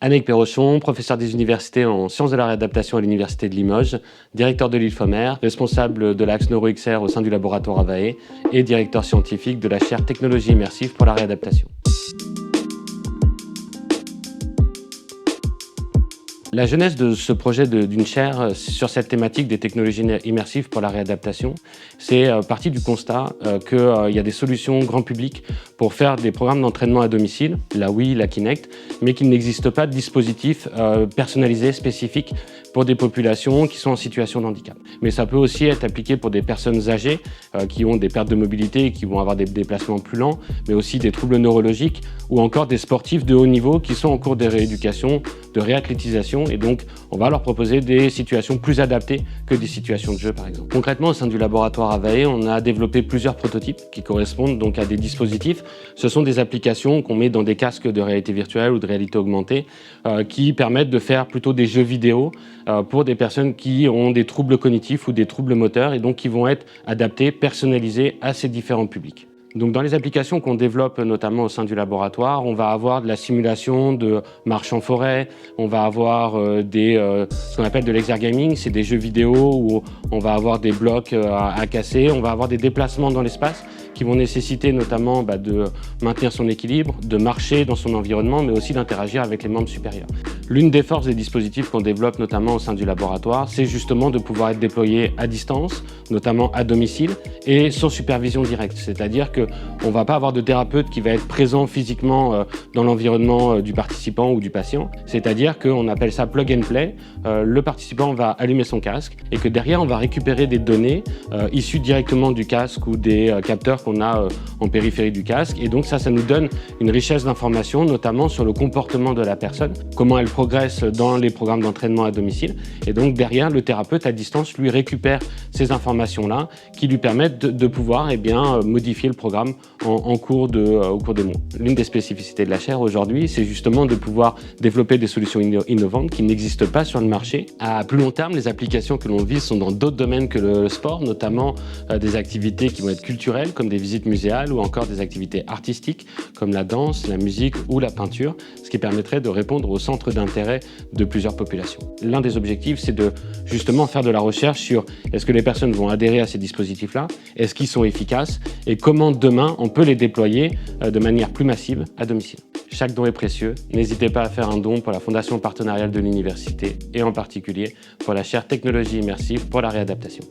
Annick Perrochon, professeur des universités en sciences de la réadaptation à l'Université de Limoges, directeur de l'IFOMER, responsable de l'axe NeuroXR au sein du laboratoire AVAE et directeur scientifique de la chaire Technologie immersive pour la réadaptation. La genèse de ce projet d'une chaire sur cette thématique des technologies immersives pour la réadaptation, c'est parti du constat qu'il y a des solutions grand public pour faire des programmes d'entraînement à domicile, la Wii, la Kinect, mais qu'il n'existe pas de dispositif personnalisé, spécifique pour des populations qui sont en situation de handicap. Mais ça peut aussi être appliqué pour des personnes âgées qui ont des pertes de mobilité et qui vont avoir des déplacements plus lents, mais aussi des troubles neurologiques ou encore des sportifs de haut niveau qui sont en cours de rééducation, de réathlétisation, et donc on va leur proposer des situations plus adaptées que des situations de jeu par exemple. Concrètement, au sein du laboratoire AVAE, on a développé plusieurs prototypes qui correspondent donc à des dispositifs. Ce sont des applications qu'on met dans des casques de réalité virtuelle ou de réalité augmentée qui permettent de faire plutôt des jeux vidéo pour des personnes qui ont des troubles cognitifs ou des troubles moteurs et donc qui vont être adaptés, personnalisés à ces différents publics. Donc dans les applications qu'on développe notamment au sein du laboratoire, on va avoir de la simulation de marche en forêt, on va avoir ce qu'on appelle de l'exergaming, c'est des jeux vidéo où on va avoir des blocs à casser, on va avoir des déplacements dans l'espace qui vont nécessiter notamment de maintenir son équilibre, de marcher dans son environnement, mais aussi d'interagir avec les membres supérieurs. L'une des forces des dispositifs qu'on développe notamment au sein du laboratoire, c'est justement de pouvoir être déployé à distance, notamment à domicile, et sans supervision directe. C'est-à-dire qu'on ne va pas avoir de thérapeute qui va être présent physiquement dans l'environnement du participant ou du patient. C'est-à-dire qu'on appelle ça plug and play. Le participant va allumer son casque et que derrière, on va récupérer des données issues directement du casque ou des capteurs qu'on a en périphérie du casque. Et donc ça nous donne une richesse d'informations, notamment sur le comportement de la personne, comment elle progresse dans les programmes d'entraînement à domicile. Et donc derrière, le thérapeute à distance lui récupère ces informations-là qui lui permettent de pouvoir modifier le programme au cours des mois. L'une des spécificités de la chaire aujourd'hui, c'est justement de pouvoir développer des solutions innovantes qui n'existent pas sur le marché. À plus long terme, les applications que l'on vise sont dans d'autres domaines que le sport, notamment des activités qui vont être culturelles, comme des visites muséales ou encore des activités artistiques, comme la danse, la musique ou la peinture, ce qui permettrait de répondre aux centres d'intérêt de plusieurs populations. L'un des objectifs, c'est de justement faire de la recherche sur est-ce que les personnes vont adhérer à ces dispositifs-là, est-ce qu'ils sont efficaces et comment demain on peut les déployer de manière plus massive à domicile. Chaque don est précieux, n'hésitez pas à faire un don pour la Fondation partenariale de l'université et en particulier pour la chaire Technologie immersive pour la réadaptation.